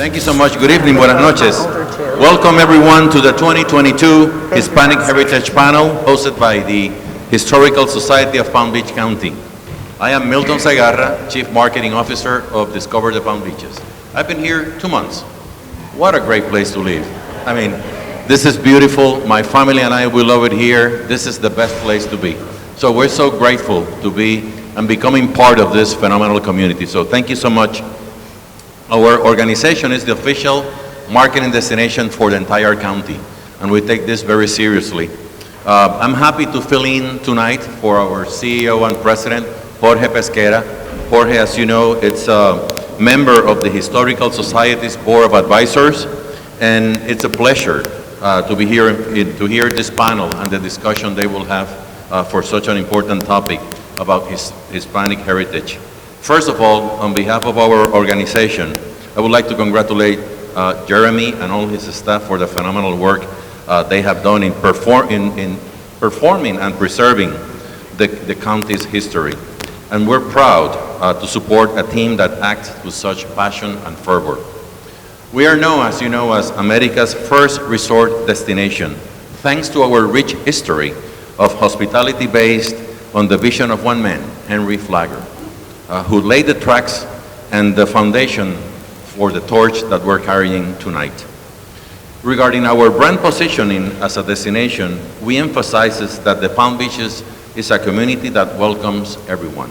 Thank you so much. Good evening, buenas noches. Welcome everyone to the 2022 Hispanic Heritage Panel hosted by the Historical Society of Palm Beach County. I am Milton Segarra, Chief Marketing Officer of Discover the Palm Beaches. I've been here 2 months. What a great place to live. I mean, this is beautiful. My family and I, we love it here. This is the best place to be. So we're so grateful to be and becoming part of this phenomenal community. So thank you so much. Our organization is the official marketing destination for the entire county, and we take this very seriously. I'm happy to fill in tonight for our CEO and President, Jorge Pesquera. Jorge, as you know, it's a member of the Historical Society's Board of Advisors, and it's a pleasure to be here to hear this panel and the discussion they will have for such an important topic about Hispanic heritage. First of all, on behalf of our organization, I would like to congratulate Jeremy and all his staff for the phenomenal work they have done in performing and preserving the county's history. And we're proud to support a team that acts with such passion and fervor. We are known, as you know, as America's first resort destination, thanks to our rich history of hospitality based on the vision of one man, Henry Flagler, who laid the tracks and the foundation for the torch that we're carrying tonight. Regarding our brand positioning as a destination, we emphasize that the Palm Beaches is a community that welcomes everyone.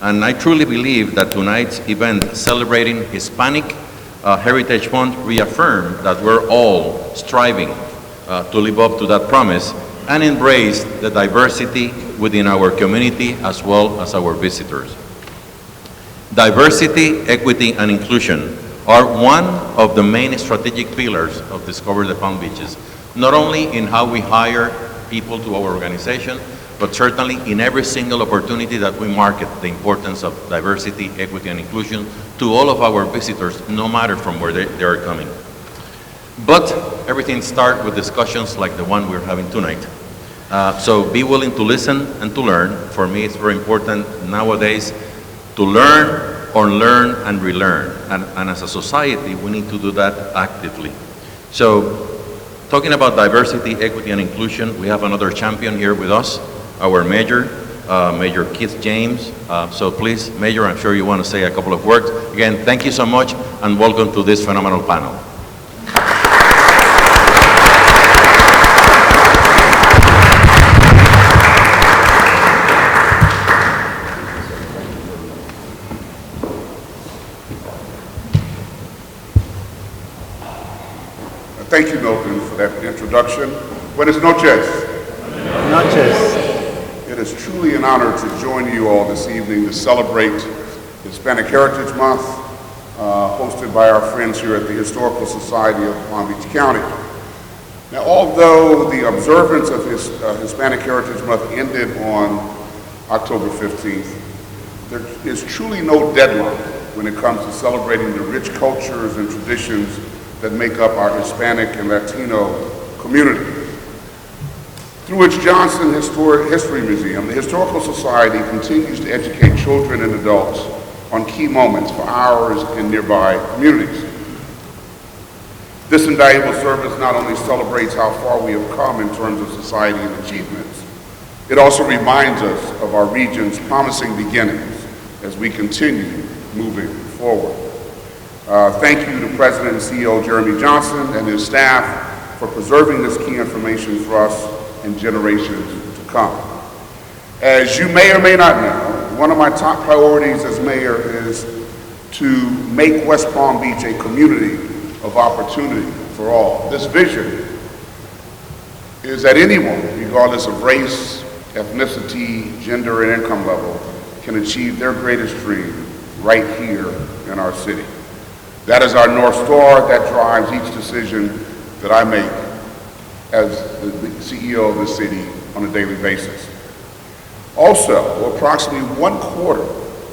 And I truly believe that tonight's event celebrating Hispanic Heritage Month reaffirmed that we're all striving to live up to that promise and embrace the diversity within our community as well as our visitors. Diversity, equity, and inclusion are one of the main strategic pillars of Discover the Palm Beaches, not only in how we hire people to our organization, but certainly in every single opportunity that we market the importance of diversity, equity, and inclusion to all of our visitors, no matter from where they are coming. But everything starts with discussions like the one we're having tonight. So be willing to listen and to learn. For me, it's very important nowadays to learn, unlearn, and relearn. And as a society, we need to do that actively. So talking about diversity, equity, and inclusion, we have another champion here with us, our Mayor, Mayor Keith James. So please, Mayor, I'm sure you want to say a couple of words. Again, thank you so much, and welcome to this phenomenal panel. Thank you, Milton, for that introduction. Buenas noches. Buenas noches. It is truly an honor to join you all this evening to celebrate Hispanic Heritage Month, hosted by our friends here at the Historical Society of Palm Beach County. Now, although the observance of Hispanic Heritage Month ended on October 15th, there is truly no deadline when it comes to celebrating the rich cultures and traditions that make up our Hispanic and Latino community. Through its Johnson History Museum, the Historical Society continues to educate children and adults on key moments for ours and nearby communities. This invaluable service not only celebrates how far we have come in terms of society and achievements, it also reminds us of our region's promising beginnings as we continue moving forward. Thank you to President and CEO Jeremy Johnson and his staff for preserving this key information for us and generations to come. As you may or may not know, one of my top priorities as mayor is to make West Palm Beach a community of opportunity for all. This vision is that anyone, regardless of race, ethnicity, gender, and income level, can achieve their greatest dream right here in our city. That is our North Star that drives each decision that I make as the CEO of the city on a daily basis. Also, approximately 1/4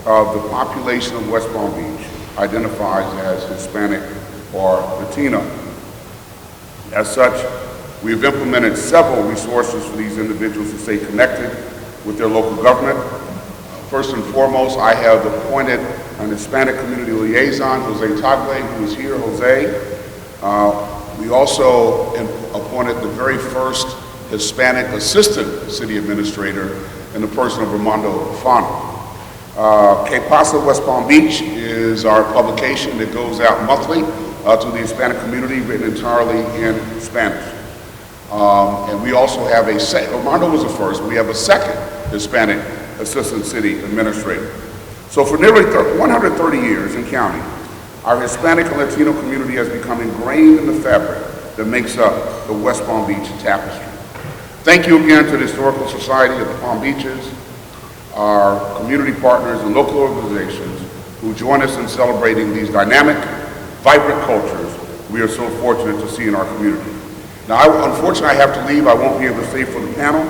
of the population of West Palm Beach identifies as Hispanic or Latino. As such, we have implemented several resources for these individuals to stay connected with their local government. First and foremost, I have appointed an Hispanic community liaison, Jose Tagle, who is here. Jose. We also appointed the very first Hispanic assistant city administrator in the person of Armando Fano. Que Pasa West Palm Beach is our publication that goes out monthly to the Hispanic community, written entirely in Spanish. And we also have Armando was the first, we have a second Hispanic assistant city administrator. So for nearly 130 years in county, our Hispanic and Latino community has become ingrained in the fabric that makes up the West Palm Beach tapestry. Thank you again to the Historical Society of the Palm Beaches, our community partners and local organizations who join us in celebrating these dynamic, vibrant cultures we are so fortunate to see in our community. Now, unfortunately, I have to leave. I won't be able to stay for the panel,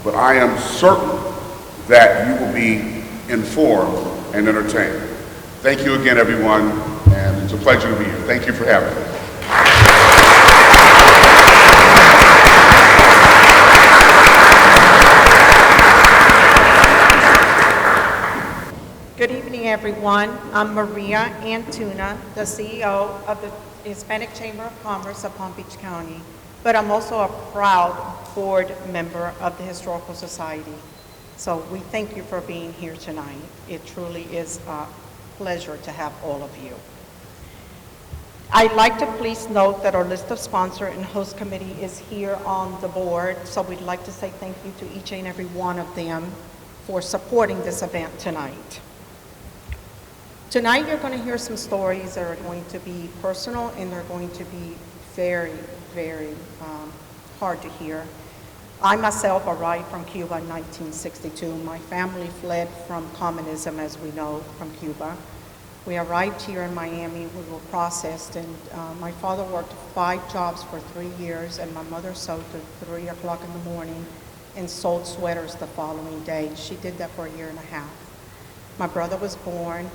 but I am certain that you will be informed and entertained. Thank you again, everyone, and it's a pleasure to be here. Thank you for having me. Good evening, everyone. I'm Maria Antuna, the CEO of the Hispanic Chamber of Commerce of Palm Beach County, but I'm also a proud board member of the Historical Society. So we thank you for being here tonight. It truly is a pleasure to have all of you. I'd like to please note that our list of sponsor and host committee is here on the board, so we'd like to say thank you to each and every one of them for supporting this event tonight. Tonight you're going to hear some stories that are going to be personal and they're going to be very, very hard to hear. I myself arrived from Cuba in 1962. My family fled from communism, as we know, from Cuba. We arrived here in Miami, we were processed, and my father worked 5 jobs for 3 years, and my mother sewed till 3 o'clock in the morning and sold sweaters the following day. She did that for 1.5 years. My brother was born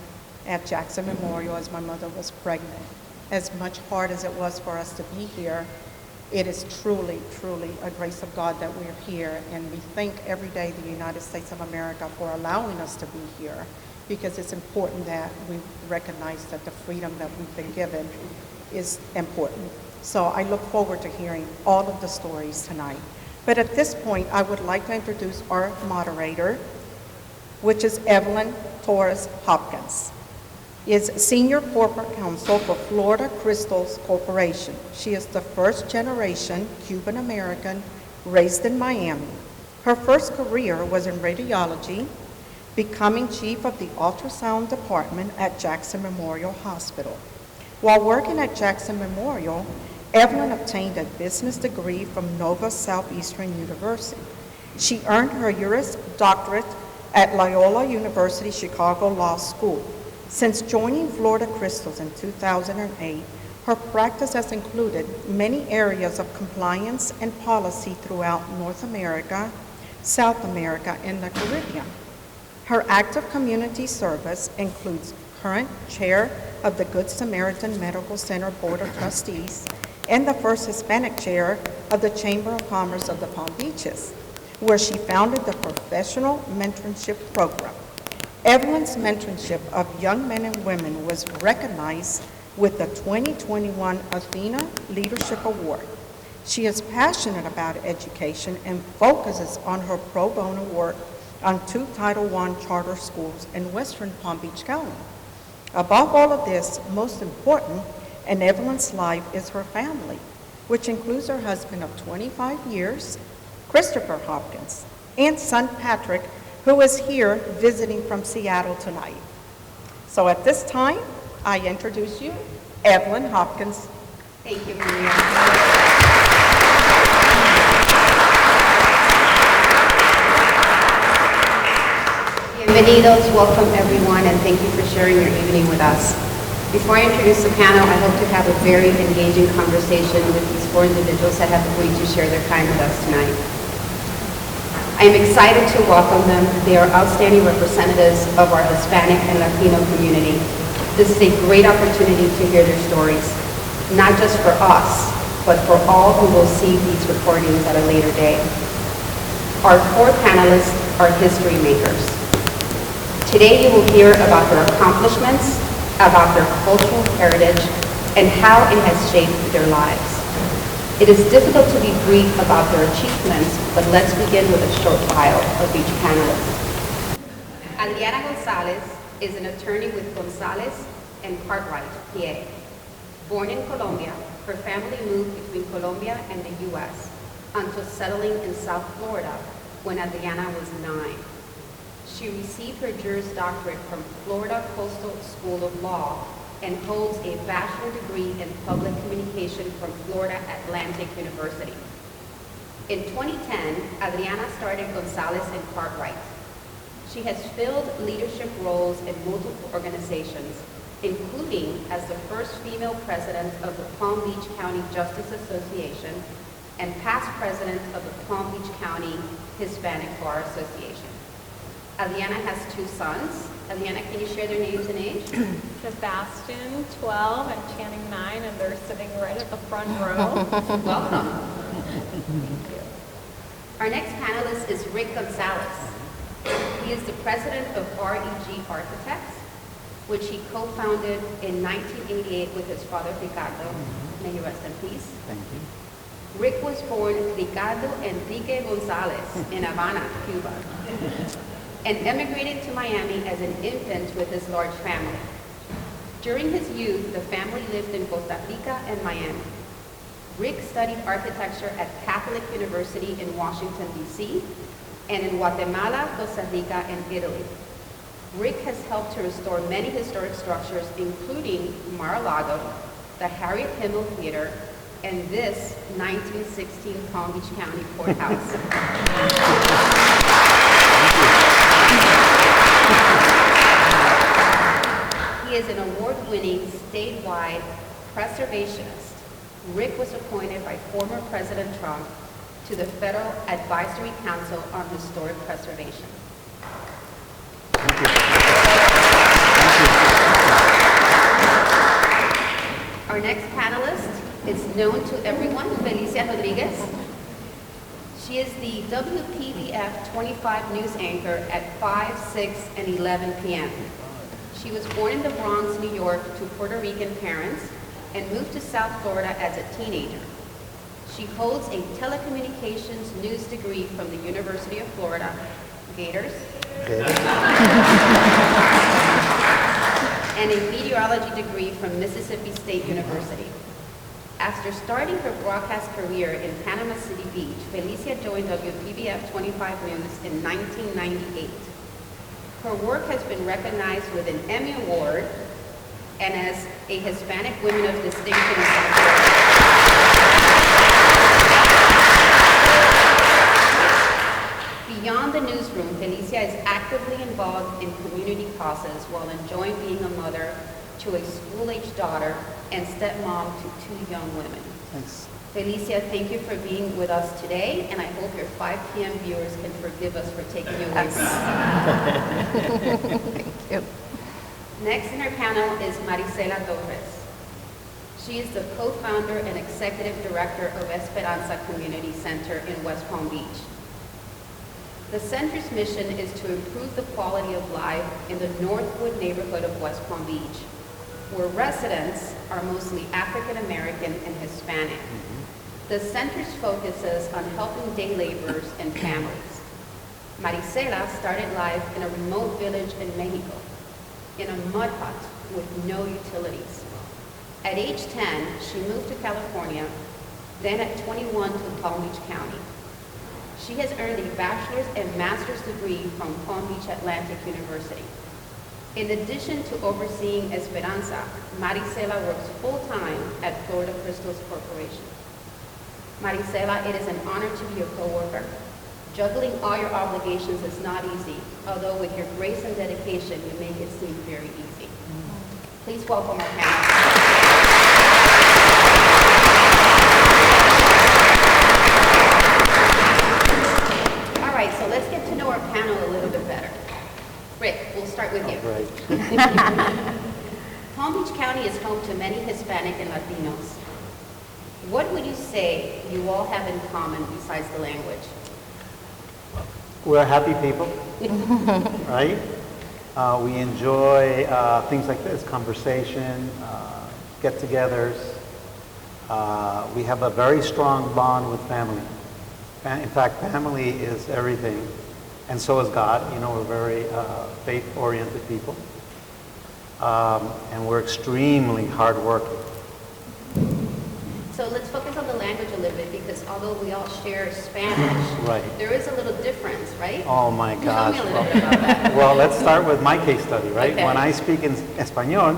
at Jackson Memorial as my mother was pregnant. As much hard as it was for us to be here, it is truly, truly a grace of God that we're here, and we thank every day the United States of America for allowing us to be here, because it's important that we recognize that the freedom that we've been given is important. So I look forward to hearing all of the stories tonight. But at this point, I would like to introduce our moderator, which is Evelyn Torres Hopkins. Is Senior Corporate Counsel for Florida Crystals Corporation. She is the first generation Cuban American raised in Miami. Her first career was in radiology, becoming chief of the ultrasound department at Jackson Memorial Hospital. While working at Jackson Memorial, Evelyn obtained a business degree from Nova Southeastern University. She earned her Juris Doctorate at Loyola University Chicago Law School. Since joining Florida Crystals in 2008, her practice has included many areas of compliance and policy throughout North America, South America, and the Caribbean. Her active community service includes current chair of the Good Samaritan Medical Center Board of Trustees and the first Hispanic chair of the Chamber of Commerce of the Palm Beaches, where she founded the Professional Mentorship Program. Evelyn's mentorship of young men and women was recognized with the 2021 Athena Leadership Award. She is passionate about education and focuses on her pro bono work on 2 Title I charter schools in Western Palm Beach County. Above all of this, most important in Evelyn's life is her family, which includes her husband of 25 years, Christopher Hopkins, and son Patrick, who is here visiting from Seattle tonight. So at this time, I introduce you, Evelyn Hopkins. Thank you, Maria. Bienvenidos, welcome everyone, and thank you for sharing your evening with us. Before I introduce the panel, I hope to have a very engaging conversation with these 4 individuals that have agreed to share their time with us tonight. I am excited to welcome them. They are outstanding representatives of our Hispanic and Latino community. This is a great opportunity to hear their stories, not just for us, but for all who will see these recordings at a later day. Our 4 panelists are history makers. Today you will hear about their accomplishments, about their cultural heritage, and how it has shaped their lives. It is difficult to be brief about their achievements, but let's begin with a short bio of each panelist. Adriana Gonzalez is an attorney with Gonzalez and Cartwright, PA. Born in Colombia, her family moved between Colombia and the U.S. until settling in South Florida when Adriana was 9. She received her Juris Doctorate from Florida Coastal School of Law and holds a bachelor's degree in public communication from Florida Atlantic University. In 2010, Adriana started Gonzalez and Cartwright. She has filled leadership roles in multiple organizations, including as the first female president of the Palm Beach County Justice Association and past president of the Palm Beach County Hispanic Bar Association. Adriana has 2 sons. Adriana, can you share their names and age? Sebastian, 12, and Channing, 9, and they're sitting right at the front row. Welcome. Thank you. Our next panelist is Rick Gonzalez. He is the president of REG Architects, which he co-founded in 1988 with his father, Ricardo. May he rest in peace. Thank you. Rick was born Ricardo Enrique Gonzalez in Havana, Cuba, and emigrated to Miami as an infant with his large family. During his youth, the family lived in Costa Rica and Miami. Rick studied architecture at Catholic University in Washington, D.C., and in Guatemala, Costa Rica, and Italy. Rick has helped to restore many historic structures, including Mar-a-Lago, the Harriet Himmel Theater, and this 1916 Palm Beach County Courthouse. He is an award-winning statewide preservationist. Rick was appointed by former President Trump to the Federal Advisory Council on Historic Preservation. Thank you. Our next panelist is known to everyone, Felicia Rodriquez. She is the WPBF 25 news anchor at 5, 6, and 11 p.m. She was born in the Bronx, New York, to Puerto Rican parents and moved to South Florida as a teenager. She holds a telecommunications news degree from the University of Florida, Gators, and a meteorology degree from Mississippi State University. After starting her broadcast career in Panama City Beach, Felicia joined WPBF 25 News in 1998. Her work has been recognized with an Emmy Award and as a Hispanic Women of Distinction in South Florida. Beyond the newsroom, Felicia is actively involved in community causes while enjoying being a mother to a school-aged daughter and stepmom to 2 young women. Thanks. Felicia, thank you for being with us today, and I hope your 5 p.m. viewers can forgive us for taking you away from us. Thank you. Next in our panel is Maricela Torres. She is the co-founder and executive director of Esperanza Community Center in West Palm Beach. The center's mission is to improve the quality of life in the Northwood neighborhood of West Palm Beach, where residents are mostly African American and Hispanic. The center's focuses on helping day laborers and families. Maricela started life in a remote village in Mexico, in a mud hut with no utilities. At age 10, she moved to California, then at 21 to Palm Beach County. She has earned a bachelor's and master's degree from Palm Beach Atlantic University. In addition to overseeing Esperanza, Maricela works full-time at Florida Crystals Corporation. Maricela, it is an honor to be your coworker. Juggling all your obligations is not easy, although with your grace and dedication, you make it seem very easy. Please welcome our panel. All right, so let's get to know our panel a little bit better. Rick, we'll start with you. Right. Palm Beach County is home to many Hispanic and Latinos. What would you say you all have in common besides the language? We're happy people, right? We enjoy things like this, conversation, get-togethers. We have a very strong bond with family. In fact, family is everything, and so is God. You know, we're very faith-oriented people, and we're extremely hardworking. So let's focus on the language a little bit, because although we all share Spanish, Right. there is a little difference, right? Oh my gosh. Tell me a little bit about that. Well, let's start with my case study, right? Okay. When I speak in español,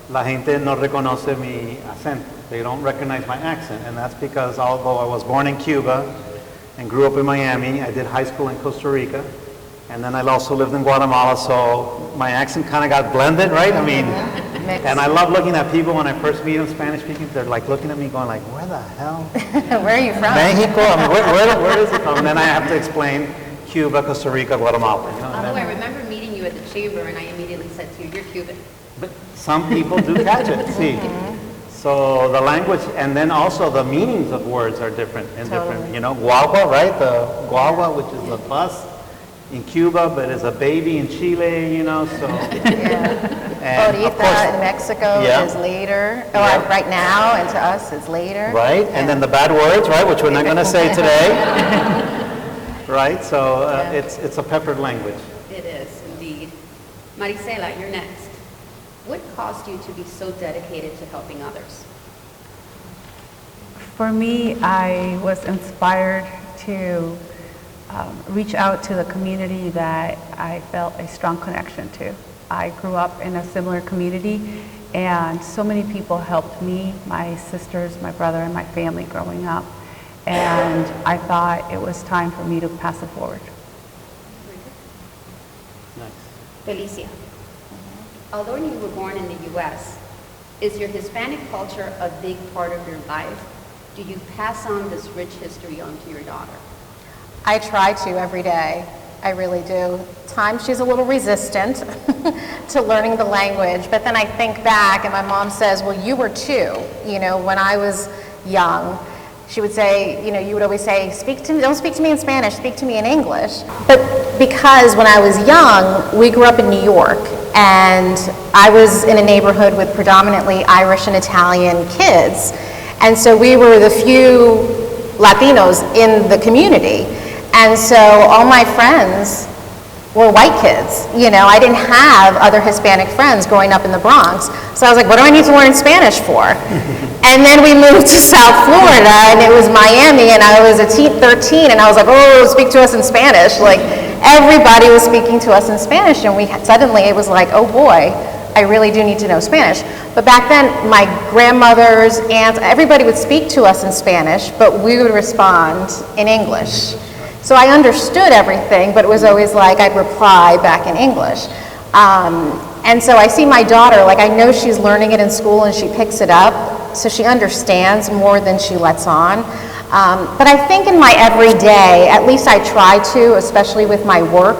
la gente no reconoce mi acento. They don't recognize my accent, and that's because although I was born in Cuba and grew up in Miami, I did high school in Costa Rica, and then I also lived in Guatemala, so my accent kind of got blended, right? I mean, and I love looking at people when I first meet them, Spanish speaking, they're like looking at me going like, where the hell? Where are you from? Mexico? I mean, where is it from? And then I have to explain Cuba, Costa Rica, Guatemala. You know, and Although I then- remember meeting you at the chamber, and I immediately said to you, you're Cuban. But some people do catch it, see. So the language, and then also the meanings of words are different and different. You know, guagua, right? The guagua, which is the bus in Cuba, but is a baby in Chile, you know, so. And of Ahorita course, in Mexico Yeah. is later, or Yeah. right now, and to us is later. right? And then the bad words, right, which we're not going to say today. Right? So it's a peppered language. It is, indeed. Maricela, you're next. What caused you to be so dedicated to helping others? For me, I was inspired to reach out to the community that I felt a strong connection to. I grew up in a similar community, and so many people helped me, my sisters, my brother, and my family growing up. And I thought it was time for me to pass it forward. Nice. Felicia, although you were born in the U.S., is your Hispanic culture a big part of your life? Do you pass on this rich history on to your daughter? I try to every day. I really do. Times she's a little resistant to learning the language, but then I think back and my mom says, well, you were too. You know, when I was young, she would say, you know, you would always say, don't speak to me in Spanish, speak to me in English. But because when I was young, we grew up in New York, and I was in a neighborhood with predominantly Irish and Italian kids. And so we were the few Latinos in the community. And so all my friends were white kids. You know, I didn't have other Hispanic friends growing up in the Bronx. So I was like, what do I need to learn Spanish for? And then we moved to South Florida, and it was Miami, and I was 13, and I was like, oh, speak to us in Spanish. Like, everybody was speaking to us in Spanish, and suddenly it was like, oh boy, I really do need to know Spanish. But back then, my grandmothers, aunts, everybody would speak to us in Spanish, but we would respond in English. So I understood everything, but it was always like I'd reply back in English. And so I see my daughter, like I know she's learning it in school and she picks it up, so she understands more than she lets on. But I think in my everyday, at least I try to, especially with my work,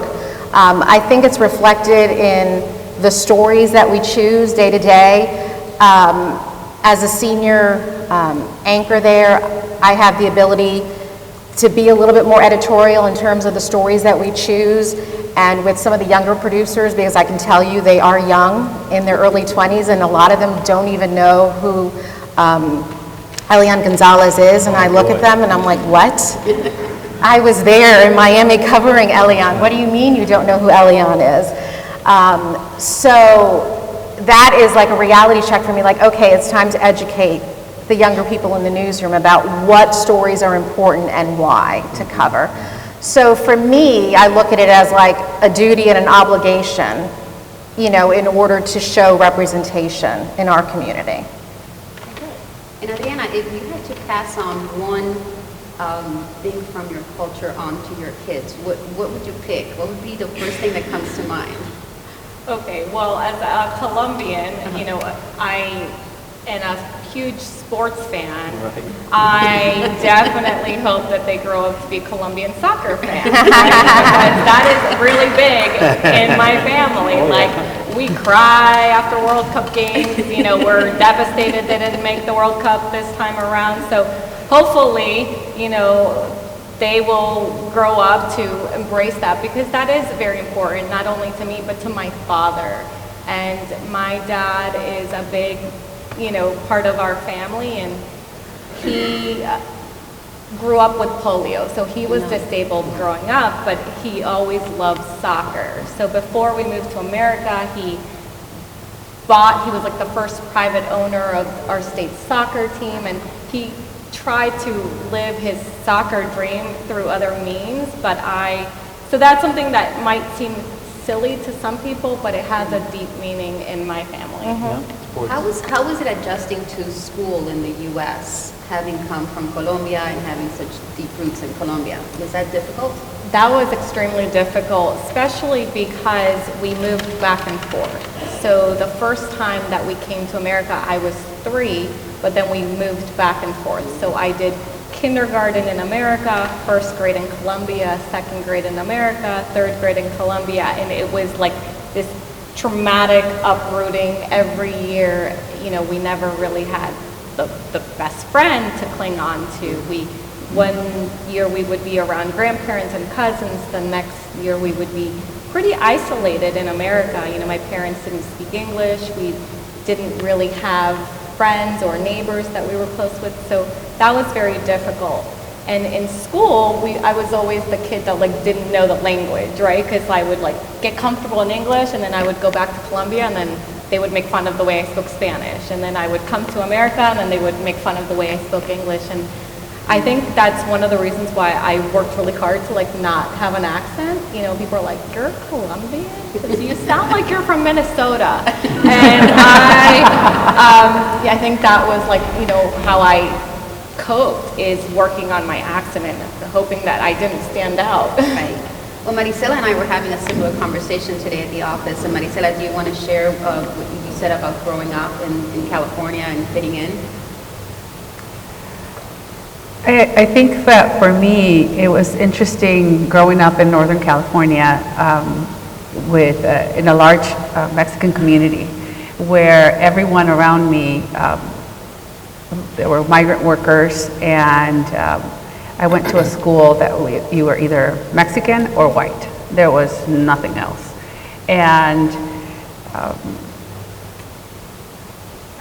I think it's reflected in the stories that we choose day to day. As a senior anchor there, I have the ability to be a little bit more editorial in terms of the stories that we choose, and with some of the younger producers, because I can tell you they are young, in their early 20s, and a lot of them don't even know who Gonzalez is, and I look at them and I'm like, what? I was there in Miami covering Elian. What do you mean you don't know who Elian is? So that is like a reality check for me, like, okay, it's time to educate the younger people in the newsroom about what stories are important and why to cover. So for me, I look at it as like a duty and an obligation, you know, in order to show representation in our community. And Adriana, if you had to pass on one thing from your culture on to your kids, what would you pick? What would be the first thing that comes to mind? Okay, well, as a Colombian, you know, I am a huge sports fan. Right. I definitely hope that they grow up to be Colombian soccer fans, right? Because that is really big in my family. Like, we cry after World Cup games. You know, we're devastated they didn't make the World Cup this time around. So hopefully, you know, they will grow up to embrace that, because that is very important, not only to me, but to my father. And my dad is a big, part of our family, and he grew up with polio, so he was disabled growing up, but he always loved soccer. So before we moved to America, he was like the first private owner of our state soccer team, and he tried to live his soccer dream through other means, so that's something that might seem silly to some people, but it has a deep meaning in my family. How was it adjusting to school in the U.S., having come from Colombia and having such deep roots in Colombia? Was that difficult? That was extremely difficult, especially because we moved back and forth. So the first time that we came to America, I was 3, but then we moved back and forth. So I did kindergarten in America, 1st grade in Colombia, 2nd grade in America, 3rd grade in Colombia, and it was like this traumatic uprooting every year. We never really had the best friend to cling on to. One year we would be around grandparents and cousins, the next year we would be pretty isolated in America. My parents didn't speak English, we didn't really have friends or neighbors that we were close with, so that was very difficult. And in school, I was always the kid that didn't know the language, right? Because I would get comfortable in English, and then I would go back to Colombia, and then they would make fun of the way I spoke Spanish. And then I would come to America, and then they would make fun of the way I spoke English. And I think that's one of the reasons why I worked really hard to not have an accent. People are like, "You're Colombian? Because you sound like you're from Minnesota." And I think that was how I coped, is working on my accent and hoping that I didn't stand out. Right. Well, Maricela and I were having a similar conversation today at the office. And Maricela, do you want to share what you said about growing up in California and fitting in? I think that for me, it was interesting growing up in Northern California in a large Mexican community, where everyone around me, there were migrant workers, and I went to a school that you were either Mexican or white. There was nothing else. And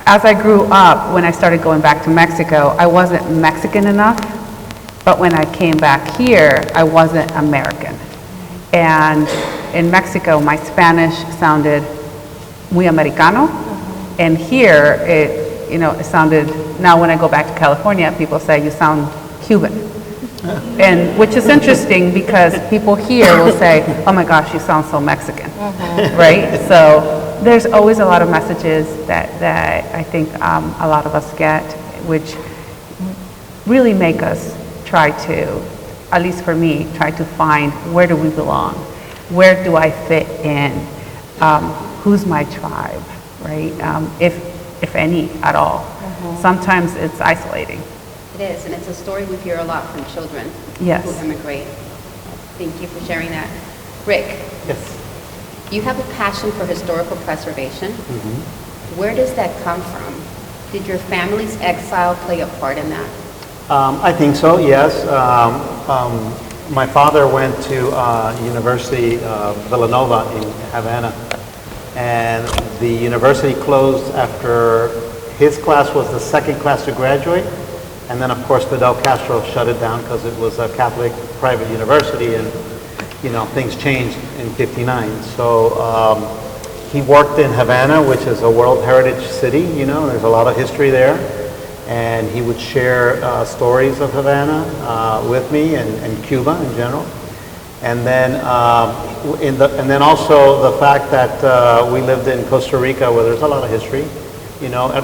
as I grew up, when I started going back to Mexico, I wasn't Mexican enough, but when I came back here, I wasn't American. And in Mexico, my Spanish sounded muy americano, and here it sounded, now when I go back to California, people say you sound Cuban. And which is interesting, because people here will say, "Oh my gosh, you sound so Mexican," right? So there's always a lot of messages that I think a lot of us get, which really make us try to, at least for me, try to find, where do we belong? Where do I fit in? Who's my tribe, right? If any at all. Sometimes it's isolating. It is, and it's a story we hear a lot from children Yes. who immigrate. Thank you for sharing that. Rick, Yes. you have a passion for historical preservation. Where does that come from? Did your family's exile play a part in that? I think so, yes. My father went to University of Villanova in Havana, and the university closed after his class was the second class to graduate. And then, of course, Fidel Castro shut it down because it was a Catholic private university, and, things changed in '59. So he worked in Havana, which is a World Heritage City, there's a lot of history there. And he would share stories of Havana with me, and Cuba in general. And then, and then also the fact that we lived in Costa Rica, where there's a lot of history.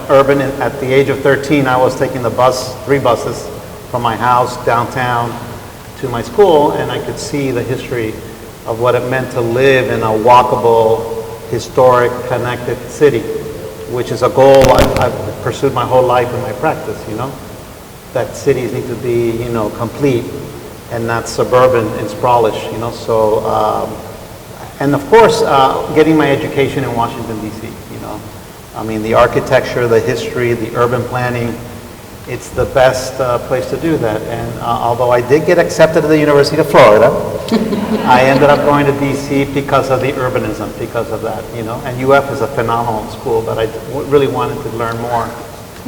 Urban, at the age of 13, I was taking the bus, 3 buses, from my house downtown to my school, and I could see the history of what it meant to live in a walkable, historic, connected city, which is a goal I've pursued my whole life in my practice, that cities need to be, complete and not suburban and sprawlish, so, and of course, getting my education in Washington, D.C., I mean, the architecture, the history, the urban planning, it's the best place to do that. And although I did get accepted to the University of Florida, I ended up going to DC because of the urbanism, because of that, you know. And UF is a phenomenal school, but I really wanted to learn more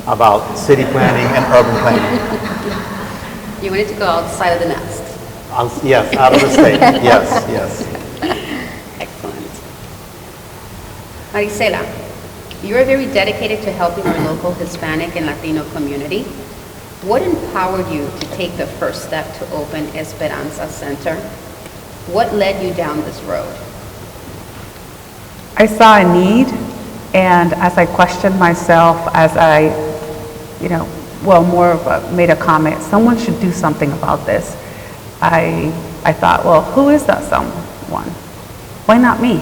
about city planning and urban planning. You wanted to go outside of the nest. Yes, out of the state. Yes, yes. Excellent. Maricela, you are very dedicated to helping our local Hispanic and Latino community. What empowered you to take the first step to open Esperanza Center? What led you down this road? I saw a need, and as I questioned myself, as I, made a comment, someone should do something about this. I thought, well, who is that someone? Why not me?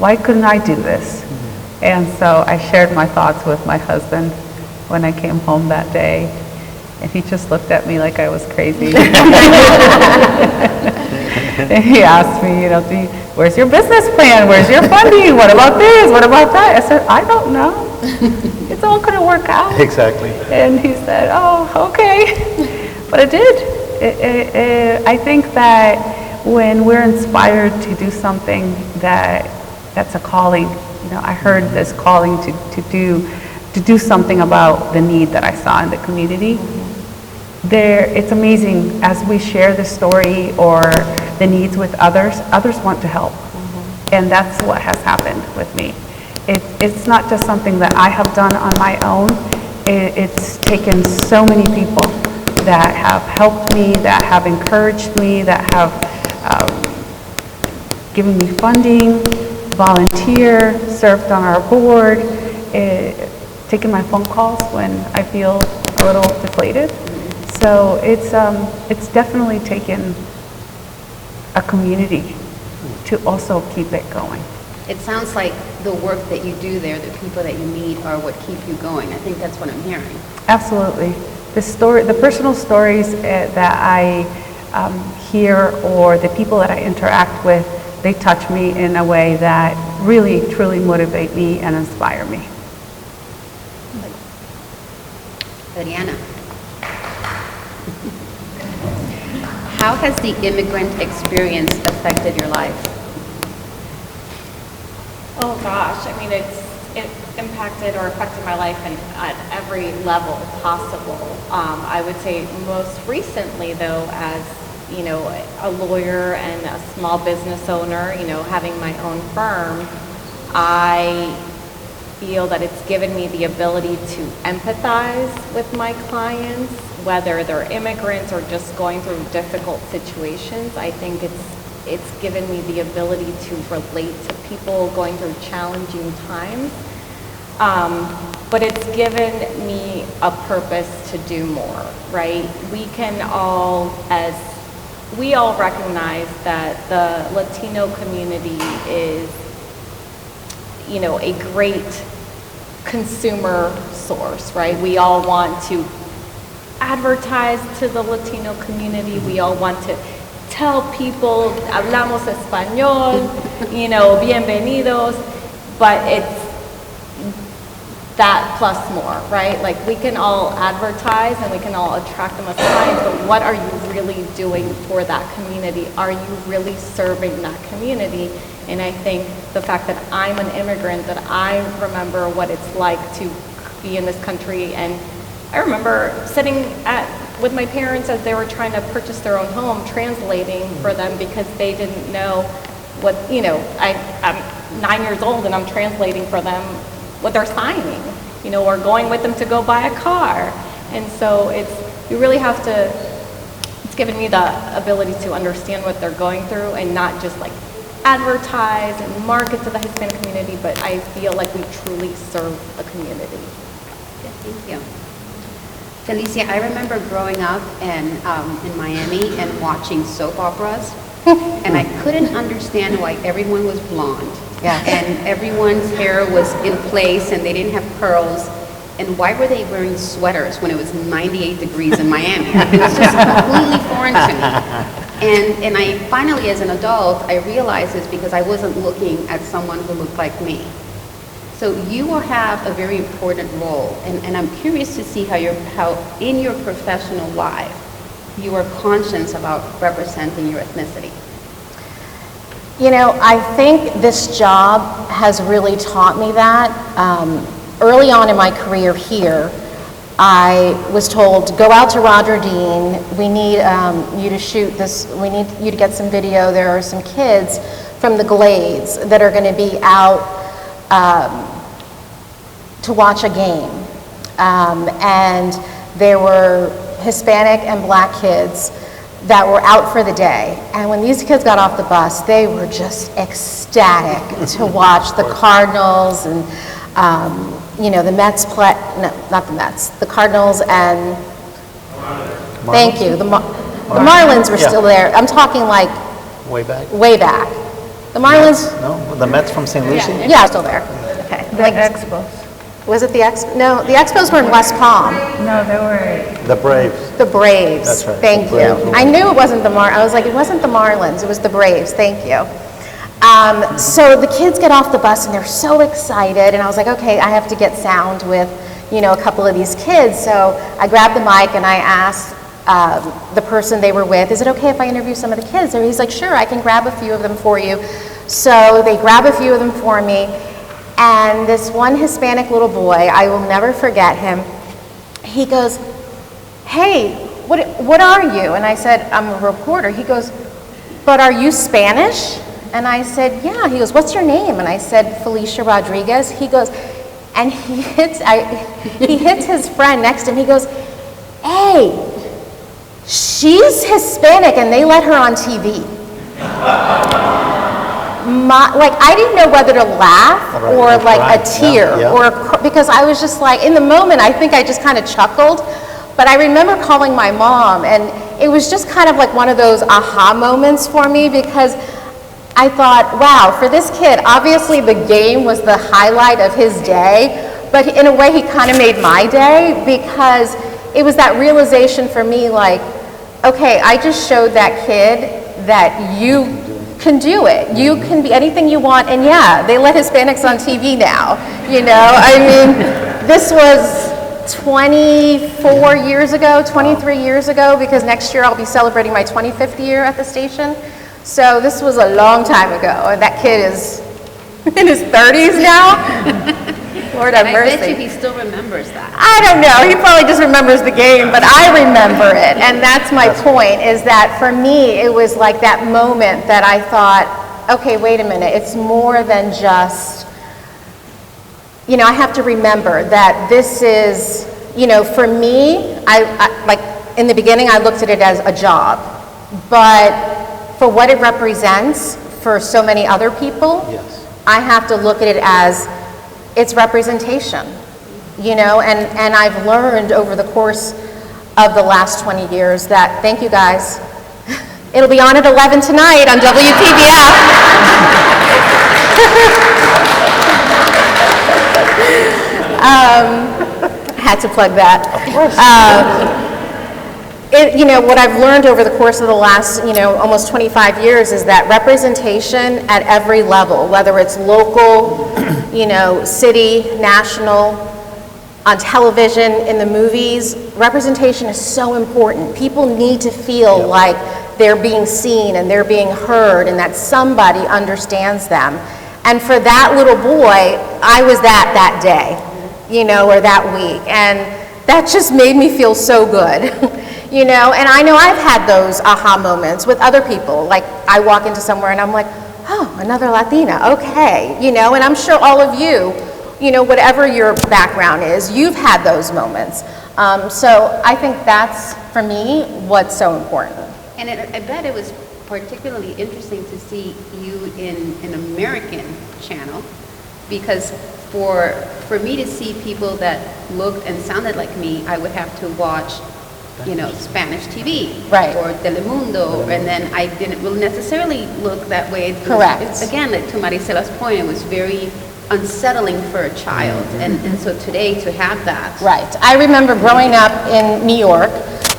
Why couldn't I do this? And so I shared my thoughts with my husband when I came home that day, and he just looked at me like I was crazy. And he asked me, where's your business plan? Where's your funding? What about this? What about that? I said, I don't know. It's all going to work out. Exactly. And he said, oh, okay. But it did. I think that when we're inspired to do something that's a calling, I heard this calling to do something about the need that I saw in the community. It's amazing as we share the story or the needs with others want to help. And that's what has happened with me. It's not just something that I have done on my own. It's taken so many people that have helped me, that have encouraged me, that have given me funding, volunteer, served on our board, taken my phone calls when I feel a little deflated. So it's definitely taken a community to also keep it going. It sounds like the work that you do there, the people that you meet are what keep you going. I think that's what I'm hearing. Absolutely. The personal stories that I hear or the people that I interact with, they touch me in a way that really, truly motivate me and inspire me. Avellana, how has the immigrant experience affected your life? Oh gosh, I mean, it impacted or affected my life at every level possible. I would say most recently though, as a lawyer and a small business owner, having my own firm, I feel that it's given me the ability to empathize with my clients, whether they're immigrants or just going through difficult situations. I think it's given me the ability to relate to people going through challenging times. But it's given me a purpose to do more, right? We all recognize that the Latino community is, a great consumer source, right? We all want to advertise to the Latino community. We all want to tell people, hablamos español, bienvenidos, but it's that plus more, right? Like we can all advertise and we can all attract them as clients, but what are you really doing for that community? Are you really serving that community? And I think the fact that I'm an immigrant, that I remember what it's like to be in this country. And I remember sitting with my parents as they were trying to purchase their own home, translating for them because they didn't know what, I'm 9 years old and I'm translating for them what they're signing, or going with them to go buy a car. And so it's given me the ability to understand what they're going through and not just like advertise and market to the Hispanic community, but I feel like we truly serve the community. Yeah, thank you. Felicia, I remember growing up in Miami and watching soap operas, and I couldn't understand why everyone was blonde. Yeah. And everyone's hair was in place and they didn't have curls. And why were they wearing sweaters when it was 98 degrees in Miami? It was just completely foreign to me. And I finally, as an adult, I realized it's because I wasn't looking at someone who looked like me. So So you will have a very important role, and I'm curious to see how in your professional life you are conscious about representing your ethnicity. You know, I think this job has really taught me that. Early on in my career here, I was told to go out to Roger Dean. We need you to shoot this. We need you to get some video. There are some kids from the Glades that are going to be out to watch a game. And there were Hispanic and Black kids that were out for the day. And when these kids got off the bus, they were just ecstatic to watch the Cardinals and, you know, the Mets play, no, not the Mets, the Cardinals and, Marlins? Thank you, the Marlins were still there. I'm talking like Way back? way back. The Marlins, No, the Mets from St. Lucie? yeah, still there. Okay. The Expos. Was it the Expos? No, the Expos were in West Palm. No, they were, The Braves. The Braves. That's right, Thank the you. Braves. I knew it wasn't the I was like, it wasn't the Marlins, it was the Braves. Thank you. So the kids get off the bus and they're so excited, and I was like, okay, I have to get sound with, you know, a couple of these kids. So I grabbed the mic and I asked the person they were with, is it okay if I interview some of the kids? And he's like, sure, I can grab a few of them for you. So they grab a few of them for me. And this one Hispanic little boy, I will never forget him, he goes, hey, what are you? And I said, I'm a reporter. He goes, but are you Spanish? And I said, yeah. He goes, what's your name? And I said, Felicia Rodriquez. He goes, and he hits his friend next to him. He goes, hey, she's Hispanic and they let her on TV. I didn't know whether to laugh or like a tear or because I was just like, in the moment, I think I just kind of chuckled. But I remember calling my mom, and it was just kind of like one of those aha moments for me, because I thought, wow, for this kid, obviously the game was the highlight of his day, but in a way he kind of made my day, because it was that realization for me, like, okay, I just showed that kid that you can do it. You can be anything you want, and yeah, they let Hispanics on TV now, you know? I mean, this was 24 years ago, 23 years ago, because next year I'll be celebrating my 25th year at the station. So this was a long time ago, and that kid is in his 30s now. Lord have mercy. I bet you he still remembers that. I don't know. He probably just remembers the game, but I remember it. And that's my point, is that for me, it was like that moment that I thought, okay, wait a minute. It's more than just, you know, I have to remember that this is, you know, for me, I like in the beginning, I looked at it as a job, but for what it represents for so many other people, Yes. I have to look at it as it's representation, you know, and I've learned over the course of the last 20 years that, thank you guys, it'll be on at 11 tonight on WPBF. Had to plug that. Of course. You know, what I've learned over the course of the last, you know, almost 25 years is that representation at every level, whether it's local, you know, city, national, on television, in the movies, representation is so important. People need to feel like they're being seen and they're being heard and that somebody understands them. And for that little boy, I was that day, you know, or that week. And that just made me feel so good. You know, and I know I've had those aha moments with other people. Like, I walk into somewhere and I'm like, oh, another Latina, okay. You know, and I'm sure all of you, you know, whatever your background is, you've had those moments. So I think that's, for me, what's so important. And I bet it was particularly interesting to see you in an American channel, because for me to see people that looked and sounded like me, I would have to watch, you know, Spanish TV, Right. or Telemundo, and then I didn't really necessarily look that way. Correct. Again, like, to Maricela's point, it was very unsettling for a child, and so today to have that. Right. I remember growing up in New York,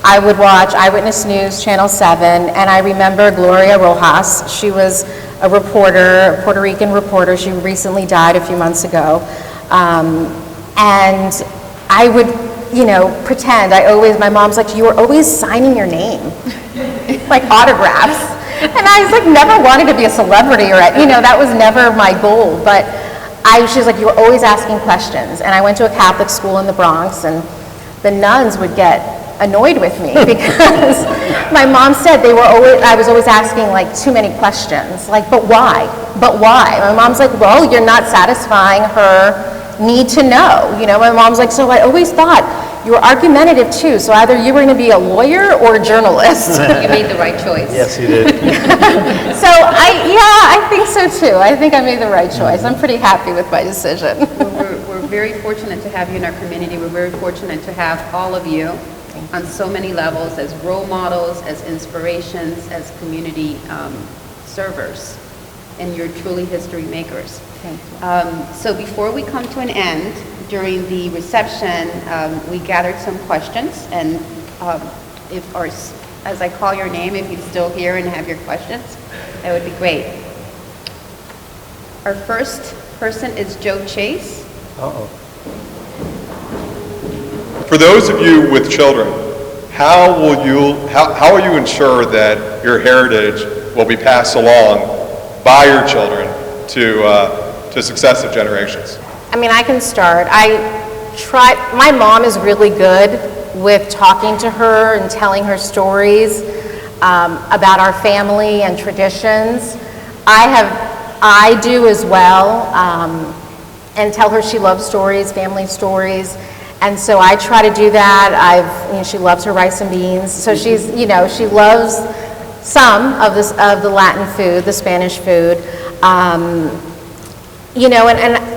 I would watch Eyewitness News, Channel 7, and I remember Gloria Rojas. She was a reporter, a Puerto Rican reporter. She recently died a few months ago. And I would, pretend. My mom's like, you were always signing your name, like autographs. And I was like, never wanted to be a celebrity or, that was never my goal. But she was like, you were always asking questions. And I went to a Catholic school in the Bronx, and the nuns would get annoyed with me because my mom said I was always asking like too many questions, like, but why? My mom's like, well, you're not satisfying her need to know. My mom's like, so I always thought you were argumentative too, so either you were going to be a lawyer or a journalist. You made the right choice. Yes, you did. So I think so too. I think I made the right choice. I'm pretty happy with my decision. We're very fortunate to have you in our community. We're very fortunate to have all of you on so many levels as role models, as inspirations, as community servers, and you're truly history makers. Thank you. So before we come to an end, during the reception, we gathered some questions, and as I call your name, if you're still here and have your questions, that would be great. Our first person is Joe Chase. Uh-oh. For those of you with children, how will you ensure that your heritage will be passed along by your children to successive generations? I can start. My mom is really good with talking to her and telling her stories about our family and traditions. I do as well, and tell her she loves stories, family stories. And so I try to do that. She loves her rice and beans. So she loves some of the Latin food, the Spanish food. And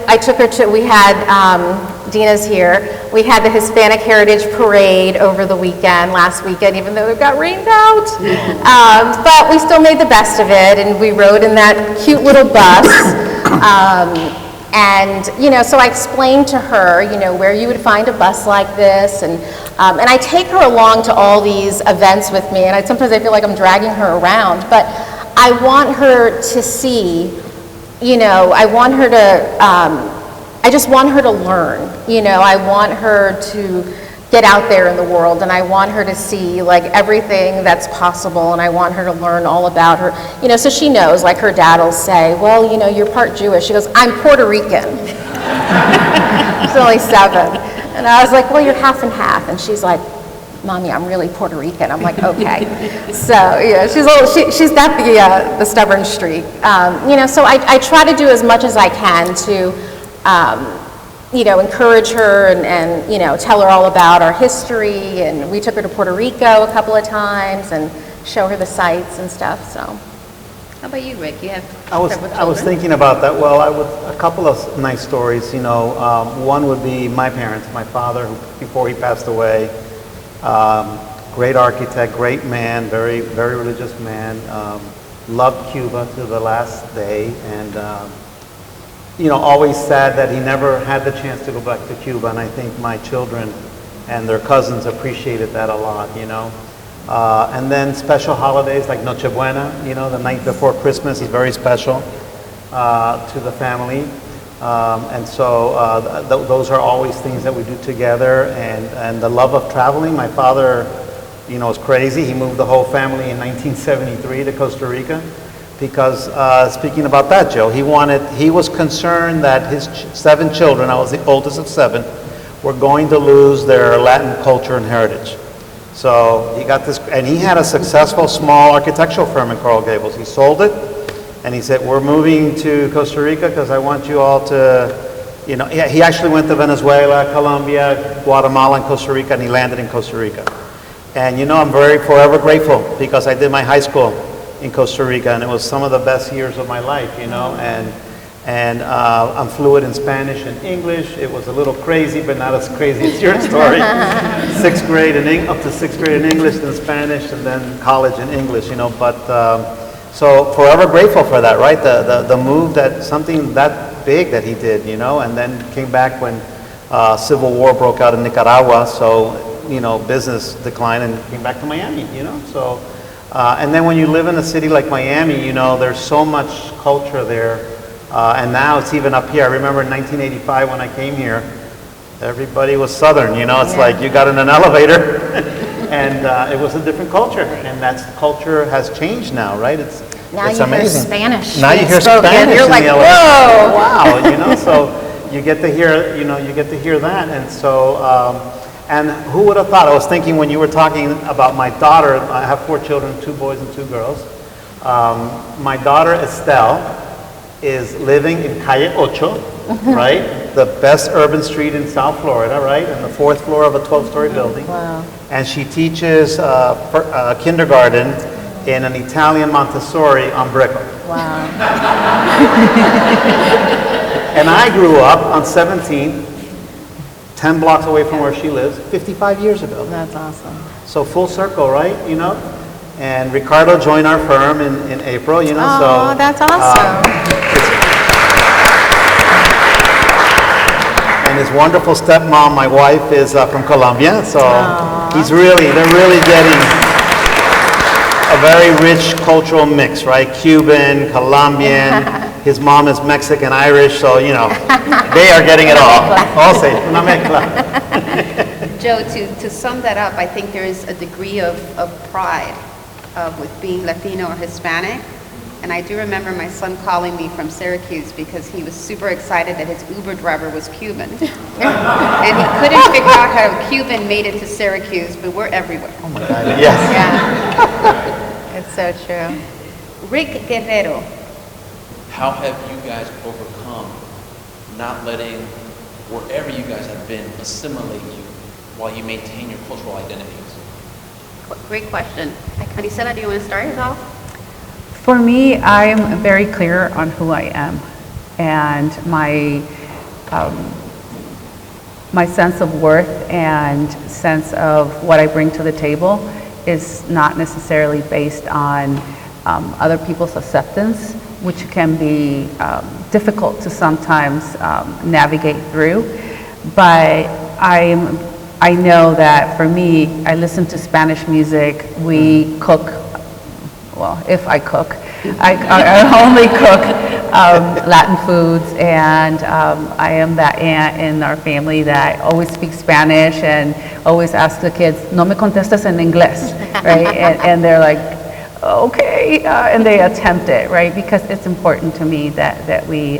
I took her we had, Dina's here, we had the Hispanic Heritage Parade over the last weekend, even though it got rained out. But we still made the best of it, and we rode in that cute little bus. So I explained to her, where you would find a bus like this, and I take her along to all these events with me, and sometimes I feel like I'm dragging her around, but I want her to see, I just want her to learn, I want her to get out there in the world, and I want her to see like everything that's possible, and I want her to learn all about her, so she knows, like her dad will say, well, you're part Jewish. She goes, I'm Puerto Rican. She's only 7. And I was like, well, you're half and half. And she's like, Mommy, I'm really Puerto Rican. I'm like, okay. So yeah, she's got the stubborn streak. So I try to do as much as I can to, encourage her and tell her all about our history. And we took her to Puerto Rico a couple of times and show her the sights and stuff. So. How about you, Rick? You have I was thinking about that. Well, a couple of nice stories. One would be my parents. My father, who, before he passed away, great architect, great man, very very religious man. Loved Cuba to the last day, and always sad that he never had the chance to go back to Cuba. And I think my children and their cousins appreciated that a lot. And then special holidays like Noche Buena, the night before Christmas is very special to the family. And so those are always things that we do together. And the love of traveling. My father, is crazy. He moved the whole family in 1973 to Costa Rica because, speaking about that, Joe, he was concerned that his 7 children, I was the oldest of 7, were going to lose their Latin culture and heritage. So he got this, and he had a successful small architectural firm in Coral Gables. He sold it, and he said, we're moving to Costa Rica because I want you all to, he actually went to Venezuela, Colombia, Guatemala, and Costa Rica, and he landed in Costa Rica. And I'm forever grateful because I did my high school in Costa Rica, and it was some of the best years of my life, and I'm fluent in Spanish and English. It was a little crazy, but not as crazy as your story. 6th grade up to 6th grade in English, then Spanish, and then college in English, But so forever grateful for that, right? The move, that something that big that he did, and then came back when civil war broke out in Nicaragua. So business declined and came back to Miami, So and then when you live in a city like Miami, there's so much culture there. And now it's even up here. I remember in 1985 when I came here, everybody was Southern, you know, it's like you got in an elevator and it was a different culture. And that culture has changed now, right? It's amazing. Spanish. Now you hear spoken. Spanish You're in like, the elevator. whoa! Wow, you know, so you get to hear, you get to hear that. And so, and who would have thought? I was thinking when you were talking about my daughter, I have 4 children, 2 boys and 2 girls. My daughter Estelle is living in Calle Ocho, right? The best urban street in South Florida, right? On the 4th floor of a 12-story building. Wow. And she teaches kindergarten in an Italian Montessori on Brickell. Wow. And I grew up on 17th, 10 blocks away from where she lives, 55 years ago. That's awesome. So full circle, right? You know? And Ricardo joined our firm in April, you know, Oh, that's awesome. And his wonderful stepmom, my wife, is from Colombia, so they're really getting a very rich cultural mix, right? Cuban, Colombian, his mom is Mexican, Irish, so, you know, they are getting it all. Also, una mezcla. Joe, to sum that up, I think there is a degree of pride with being Latino or Hispanic. And I do remember my son calling me from Syracuse because he was super excited that his Uber driver was Cuban. And he couldn't figure out how a Cuban made it to Syracuse, but we're everywhere. Oh my God, yes. Yeah. It's so true. Rick Guerrero. How have you guys overcome not letting wherever you guys have been assimilate you while you maintain your cultural identities? Great question. Maricela, do you want to start us off? For me, I'm very clear on who I am, and my sense of worth and sense of what I bring to the table is not necessarily based on other people's acceptance, which can be difficult to sometimes navigate through. But I know that for me, I listen to Spanish music, we cook. Well, if I cook, I only cook Latin foods, and I am that aunt in our family that always speaks Spanish and always asks the kids, "No me contestes en inglés," right? And they're like, "Okay," and they attempt it, right? Because it's important to me that we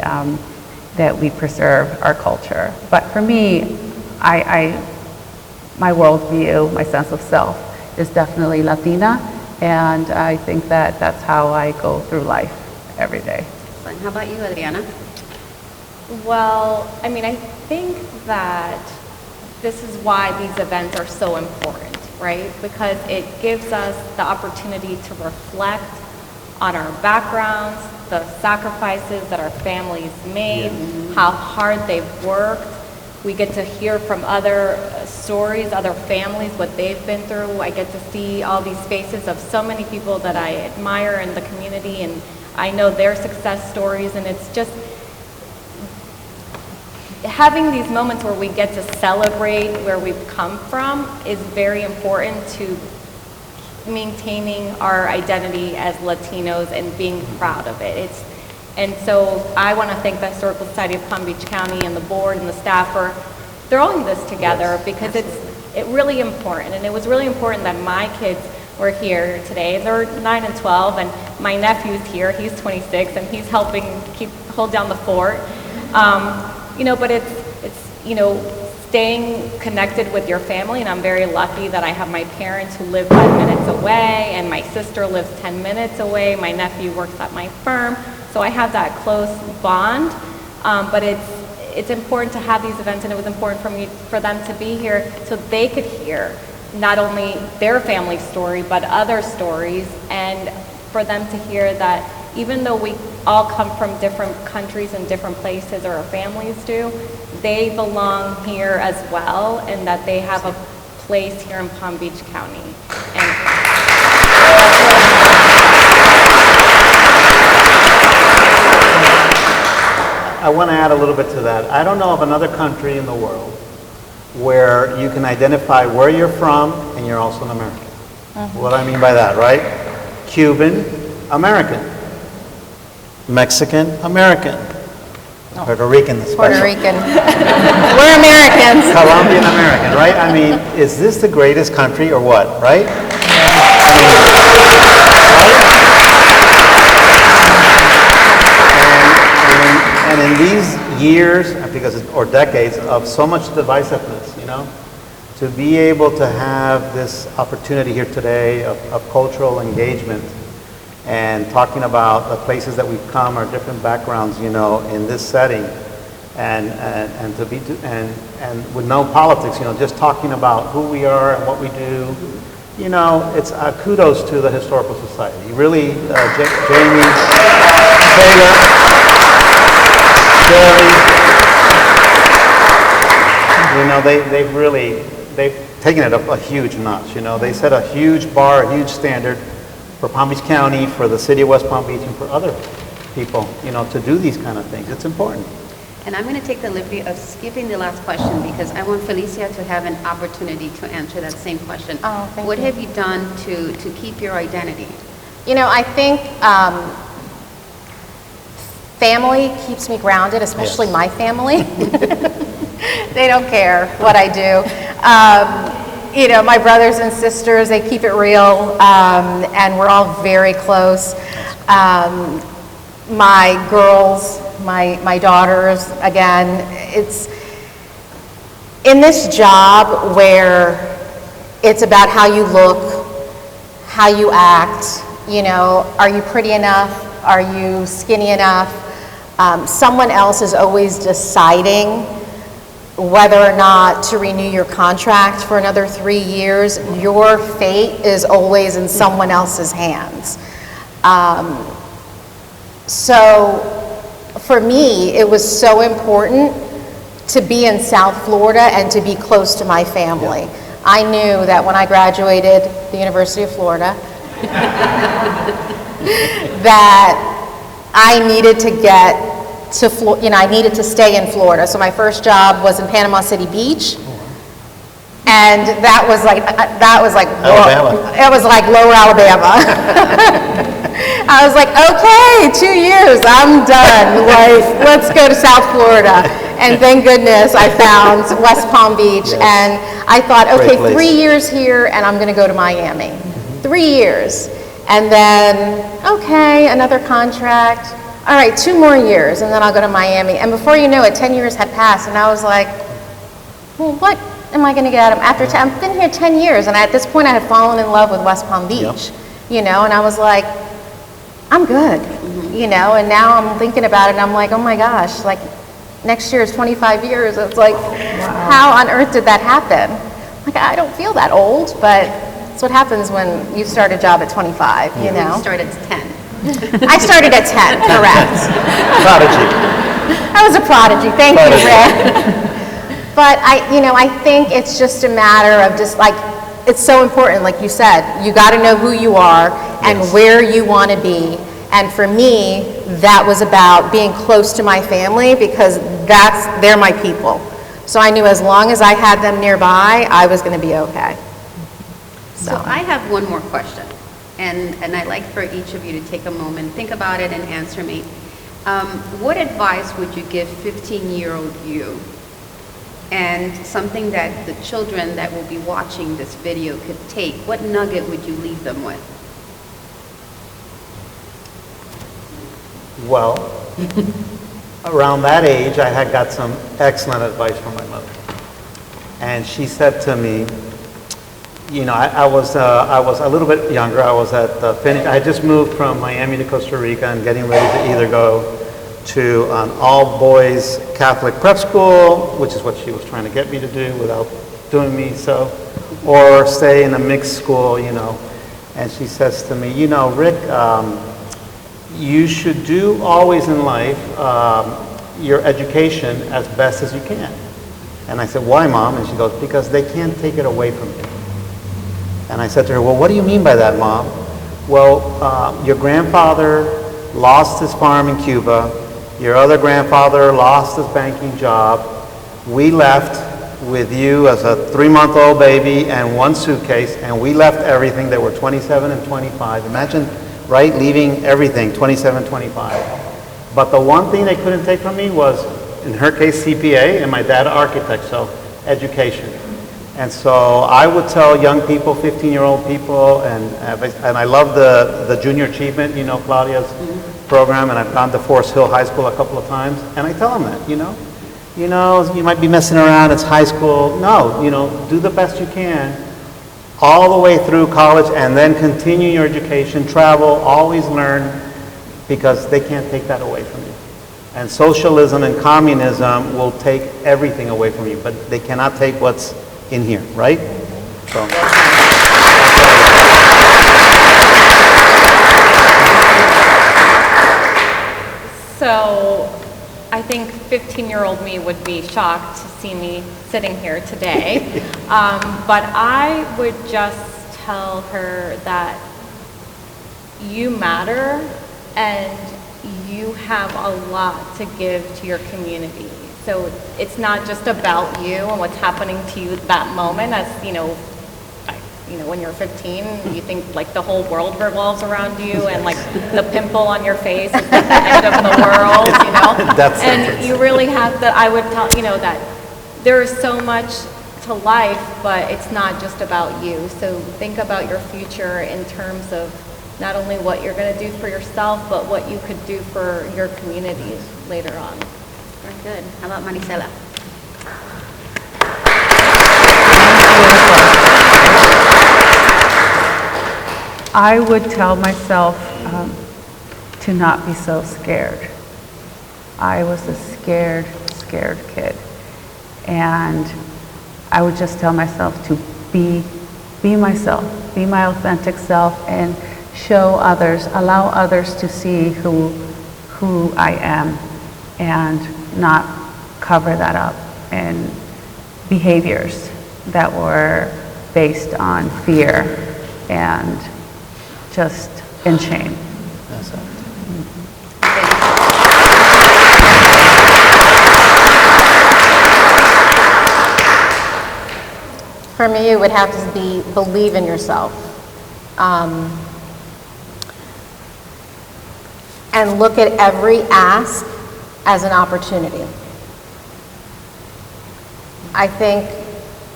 preserve our culture. But for me, my worldview, my sense of self, is definitely Latina. And I think that's how I go through life every day. And how about you, Adriana? Well, I mean, I think that this is why these events are so important, right? Because it gives us the opportunity to reflect on our backgrounds, the sacrifices that our families made, how hard they've worked. We get to hear from other stories, other families, what they've been through. I get to see all these faces of so many people that I admire in the community, and I know their success stories, and it's just having these moments where we get to celebrate where we've come from is very important to maintaining our identity as Latinos and being proud of it. And so I want to thank the Historical Society of Palm Beach County and the board and the staff for throwing this together, because it's really important. And it was really important that my kids were here today. They're 9 and 12, and my nephew's here. He's 26, and he's helping hold down the fort. You know, but it's you know, staying connected with your family, and I'm very lucky that I have my parents who live 5 minutes away, and my sister lives 10 minutes away. My nephew works at my firm. So I have that close bond, but it's important to have these events, and it was important for them to be here so they could hear not only their family story, but other stories, and for them to hear that even though we all come from different countries and different places, or our families do, they belong here as well, and that they have a place here in Palm Beach County. I want to add a little bit to that. I don't know of another country in the world where you can identify where you're from and you're also an American. What I mean by that, right? Cuban, American. Mexican, American. Puerto Rican, Puerto Rican. We're Americans. Colombian American, right? I mean, is this the greatest country or what, right? And in these years, or decades of so much divisiveness, you know, to be able to have this opportunity here today of cultural engagement and talking about the places that we've come, our different backgrounds, you know, in this setting, and to be and with no politics, you know, just talking about who we are and what we do. You know, it's kudos to the Historical Society. Really, Jamie, Taylor, Sherry, you know, they've taken it up a huge notch. You know, they set a huge bar, a huge standard for Palm Beach County, for the city of West Palm Beach, and for other people, you know, to do these kind of things. It's important. And I'm going to take the liberty of skipping the last question because I want Felicia to have an opportunity to answer that same question. Oh, thank What you. have you done to keep your identity? You know, I think family keeps me grounded, especially Yes. my family. They don't care what I do. You know, my brothers and sisters, they keep it real, and we're all very close. My girls, my daughters, again, it's in this job where it's about how you look, how you act, you know, are you pretty enough? Are you skinny enough? Someone else is always deciding whether or not to renew your contract for another 3 years. Your fate is always in someone else's hands. So for me, it was so important to be in South Florida and to be close to my family. Yeah. I knew that when I graduated the University of Florida, that I needed to get to, you know, I needed to stay in Florida. So my first job was in Panama City Beach. And that was like Alabama. It was like lower Alabama. I was like, okay, 2 years, I'm done. Like, let's go to South Florida. And thank goodness I found West Palm Beach. Yes. And I thought, okay, 3 years here, and I'm going to go to Miami. 3 years. And then, okay, another contract. All right, 2 more years, and then I'll go to Miami. And before you know it, 10 years had passed, and I was like, well, what am I going to get after 10? I've been here 10 years, and at this point, I had fallen in love with West Palm Beach, you know, and I was like, I'm good, you know, and now I'm thinking about it, and I'm like, oh my gosh, like, next year is 25 years. It's like, how on earth did that happen? Like, I don't feel that old, but that's what happens when you start a job at 25, you know? You started at 10. I started at 10, correct. Prodigy. I was a prodigy, thank you, Rick. But I think it's just a matter of just like, it's so important, like you said, you got to know who you are and where you want to be. And for me, that was about being close to my family because they're my people. So I knew as long as I had them nearby, I was going to be okay. So I have one more question. And I'd like for each of you to take a moment, think about it, and answer me. What advice would you give 15-year-old you? And something that the children that will be watching this video could take, what nugget would you leave them with? Well, around that age, I had got some excellent advice from my mother. And she said to me, you know, I was a little bit younger. I was at the finish. I just moved from Miami to Costa Rica and getting ready to either go to an all-boys Catholic prep school, which is what she was trying to get me to do without doing me so, or stay in a mixed school, you know. And she says to me, you know, Rick, you should do always in life your education as best as you can. And I said, why, Mom? And she goes, because they can't take it away from you. And I said to her, well, what do you mean by that, Mom? Well, your grandfather lost his farm in Cuba. Your other grandfather lost his banking job. We left with you as a 3-month-old baby and 1 suitcase, and we left everything. They were 27 and 25. Imagine, right, leaving everything, 27, 25. But the one thing they couldn't take from me was, in her case, CPA, and my dad, architect, so education. And so I would tell young people, 15-year-old people, and I love the Junior Achievement, you know, Claudia's program, and I've gone to Forest Hill High School a couple of times, and I tell them that, you know, you might be messing around, it's high school. No, you know, do the best you can all the way through college, and then continue your education, travel, always learn, because they can't take that away from you. And socialism and communism will take everything away from you, but they cannot take what's in here, right? So I think 15-year-old me would be shocked to see me sitting here today. But I would just tell her that you matter and you have a lot to give to your community. So it's not just about you and what's happening to you at that moment. As you know, when you're 15, you think like the whole world revolves around you, and like the pimple on your face is like the end of the world, you know. And you really have to. I would tell that there is so much to life, but it's not just about you. So think about your future in terms of not only what you're going to do for yourself, but what you could do for your communities later on. Very good. How about Maricela? I would tell myself to not be so scared. I was a scared kid. And I would just tell myself to be myself, be my authentic self, and show others, allow others to see who I am, and not cover that up in behaviors that were based on fear and just in shame. That's it. For me, it would have to be believe in yourself. And look at every ask as an opportunity. I think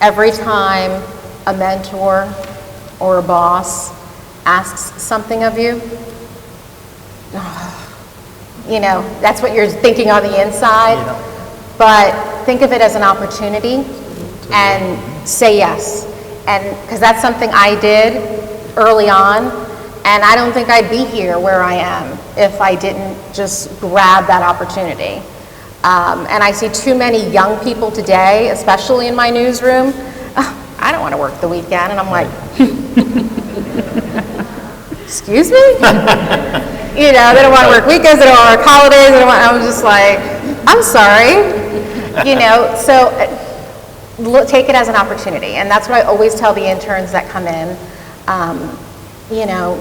every time a mentor or a boss asks something of you, that's what you're thinking on the inside, but think of it as an opportunity and say yes. And because that's something I did early on, and I don't think I'd be here where I am if I didn't just grab that opportunity. And I see too many young people today, especially in my newsroom, I don't want to work the weekend, and I'm like, excuse me? They don't want to work weekends, they don't want to work holidays, I'm just like, I'm sorry. So take it as an opportunity, and that's what I always tell the interns that come in.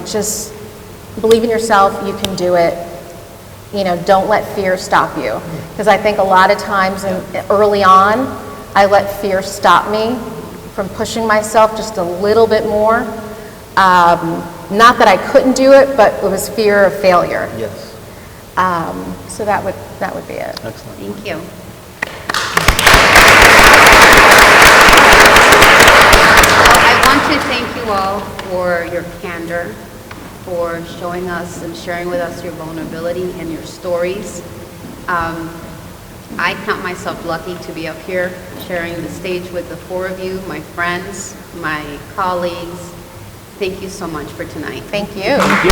Just believe in yourself, you can do it. Don't let fear stop you. Because I think a lot of times early on, I let fear stop me from pushing myself just a little bit more. Not that I couldn't do it, but it was fear of failure. Yes. So that would be it. Excellent. Thank you. I want to thank you all for your candor, for showing us and sharing with us your vulnerability and your stories. I count myself lucky to be up here sharing the stage with the four of you, my friends, my colleagues. Thank you so much for tonight. Thank you. Thank you.